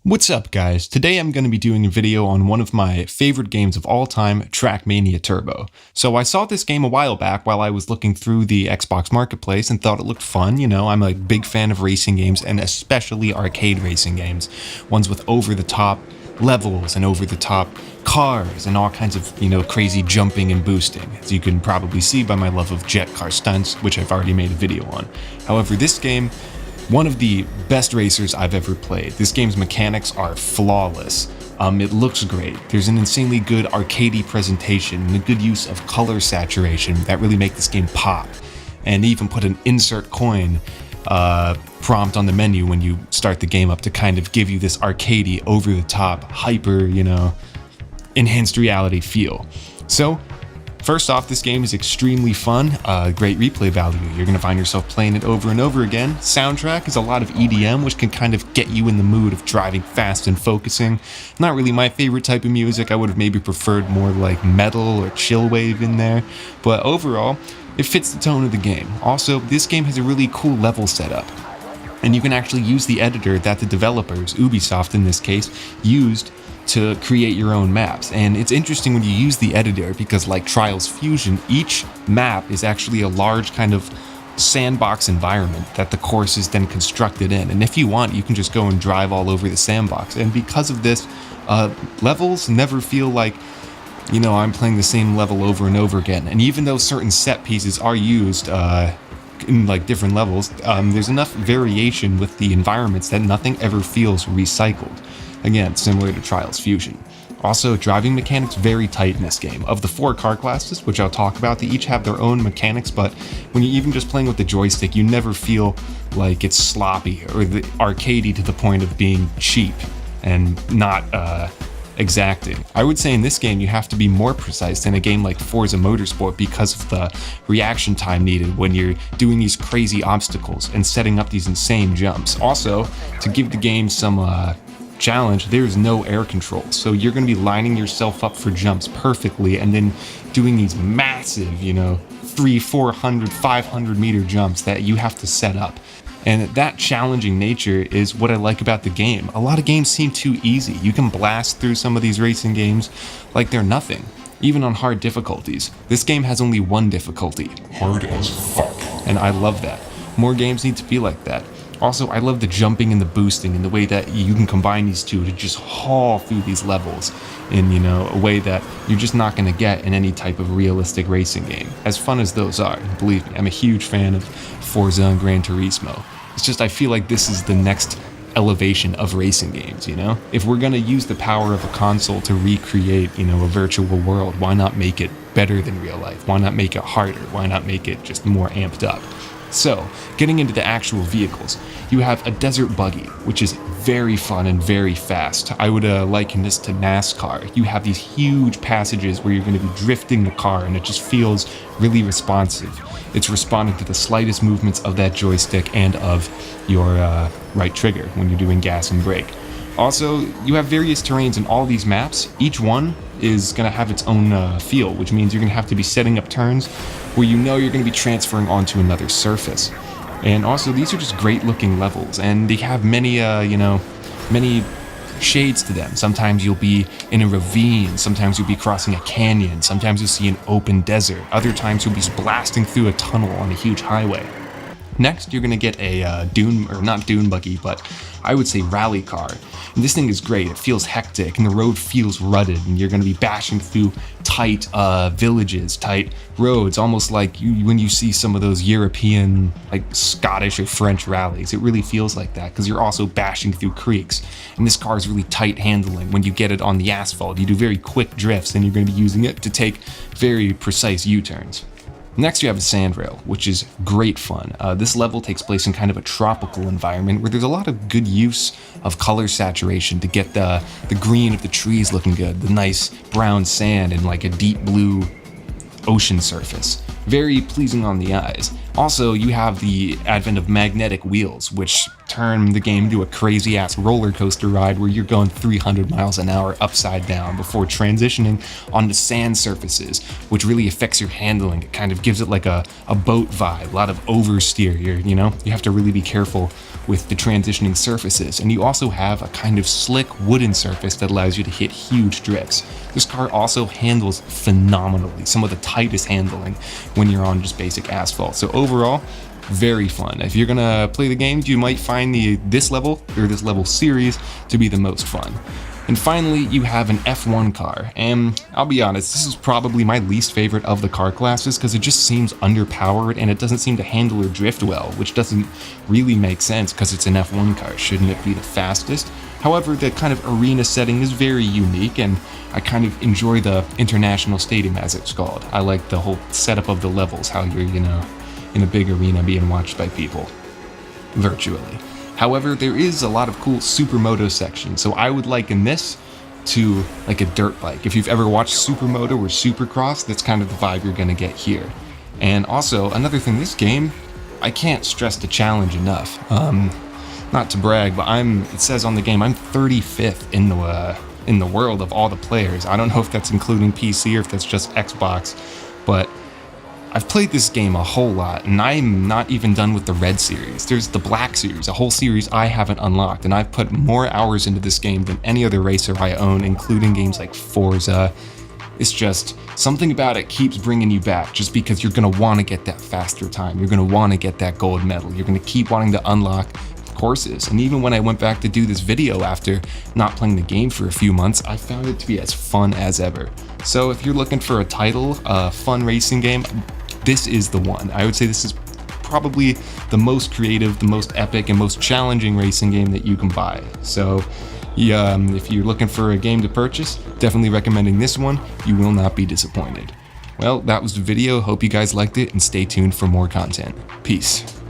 What's up, guys? Today I'm going to be doing a video on one of my favorite games of all time, Mania Turbo. So I saw this game a while back while I was looking through the Xbox Marketplace and thought it looked fun. You know, I'm a big fan of racing games and especially arcade racing games. Ones with over-the-top levels and over-the-top cars and all kinds of, crazy jumping and boosting, as you can probably see by my love of jet car stunts, which I've already made a video on. However, this game, one of the best racers I've ever played. This game's mechanics are flawless. It looks great. There's an insanely good arcadey presentation and a good use of color saturation that really make this game pop. And they even put an insert coin prompt on the menu when you start the game up to kind of give you this arcadey, over-the-top, hyper, enhanced reality feel. So, first off, this game is extremely fun, great replay value. You're going to find yourself playing it over and over again. Soundtrack is a lot of EDM, which can kind of get you in the mood of driving fast and focusing. Not really my favorite type of music. I would have maybe preferred more like metal or chill wave in there. But overall, it fits the tone of the game. Also, this game has a really cool level setup. And you can actually use the editor that the developers, Ubisoft in this case, used to create your own maps. And it's interesting when you use the editor because, like Trials Fusion, each map is actually a large kind of sandbox environment that the course is then constructed in. And if you want, you can just go and drive all over the sandbox. And because of this, levels never feel like, I'm playing the same level over and over again. And even though certain set pieces are used in like different levels, there's enough variation with the environments that nothing ever feels recycled. Again, similar to Trials Fusion. Also, driving mechanics very tight in this game. Of the 4 car classes, which I'll talk about, they each have their own mechanics, but when you're even just playing with the joystick, you never feel like it's sloppy or arcadey to the point of being cheap and not exacting. I would say in this game you have to be more precise than a game like Forza Motorsport because of the reaction time needed when you're doing these crazy obstacles and setting up these insane jumps. Also, to give the game some challenge, there's no air control, so you're going to be lining yourself up for jumps perfectly and then doing these massive 300, 400, 500 meter jumps that you have to set up. And that challenging nature is what I like about the game. A lot of games seem too easy. You can blast through some of these racing games like they're nothing, even on hard difficulties. This game has only one difficulty: hard as fuck, and I love that. More games need to be like that. Also, I love the jumping and the boosting and the way that you can combine these two to just haul through these levels in, a way that you're just not going to get in any type of realistic racing game. As fun as those are, believe me, I'm a huge fan of Forza and Gran Turismo. It's just I feel like this is the next elevation of racing games, If we're going to use the power of a console to recreate, a virtual world, why not make it better than real life? Why not make it harder? Why not make it just more amped up? So, getting into the actual vehicles, you have a desert buggy, which is very fun and very fast. I would liken this to NASCAR. You have these huge passages where you're going to be drifting the car and it just feels really responsive. It's responding to the slightest movements of that joystick and of your right trigger when you're doing gas and brake. Also, you have various terrains in all these maps. Each one is going to have its own feel, which means you're going to have to be setting up turns where you're going to be transferring onto another surface. And also, these are just great looking levels, and they have many, many shades to them. Sometimes you'll be in a ravine, sometimes you'll be crossing a canyon, sometimes you'll see an open desert, other times you'll be blasting through a tunnel on a huge highway. Next, you're going to get a not dune buggy, but I would say rally car. And this thing is great. It feels hectic and the road feels rutted and you're going to be bashing through tight villages, tight roads, almost like when you see some of those European, like Scottish or French rallies. It really feels like that because you're also bashing through creeks. And this car is really tight handling. When you get it on the asphalt, you do very quick drifts and you're going to be using it to take very precise U-turns. Next, you have a sand rail, which is great fun. This level takes place in kind of a tropical environment where there's a lot of good use of color saturation to get the green of the trees looking good, the nice brown sand and like a deep blue ocean surface. Very pleasing on the eyes. Also, you have the advent of magnetic wheels, which turn the game into a crazy-ass roller coaster ride where you're going 300 miles an hour upside down before transitioning onto sand surfaces, which really affects your handling. It kind of gives it like a boat vibe, a lot of oversteer. You have to really be careful with the transitioning surfaces, and you also have a kind of slick wooden surface that allows you to hit huge drifts. This car also handles phenomenally, some of the tightest handling when you're on just basic asphalt. So overall, very fun. If you're gonna play the game, you might find this level series to be the most fun. And finally, you have an F1 car, and I'll be honest, this is probably my least favorite of the car classes because it just seems underpowered and it doesn't seem to handle or drift well, which doesn't really make sense because it's an F1 car. Shouldn't it be the fastest? However, the kind of arena setting is very unique, and I kind of enjoy the international stadium, as it's called. I like the whole setup of the levels, how you're, in a big arena being watched by people virtually. However, there is a lot of cool supermoto sections, so I would liken this to like a dirt bike. If you've ever watched supermoto or supercross, that's kind of the vibe you're gonna get here. And also, another thing, this game, I can't stress the challenge enough. Not to brag, but it says on the game, I'm 35th in the world of all the players. I don't know if that's including PC or if that's just Xbox, but I've played this game a whole lot, and I'm not even done with the Red series. There's the Black series, a whole series I haven't unlocked, and I've put more hours into this game than any other racer I own, including games like Forza. It's just, something about it keeps bringing you back, just because you're gonna wanna get that faster time, you're gonna wanna get that gold medal, you're gonna keep wanting to unlock courses. And even when I went back to do this video after not playing the game for a few months, I found it to be as fun as ever. So if you're looking for a fun racing game, this is the one. I would say this is probably the most creative, the most epic, and most challenging racing game that you can buy. So yeah, if you're looking for a game to purchase, definitely recommending this one. You will not be disappointed. Well, that was the video. Hope you guys liked it, and stay tuned for more content. Peace.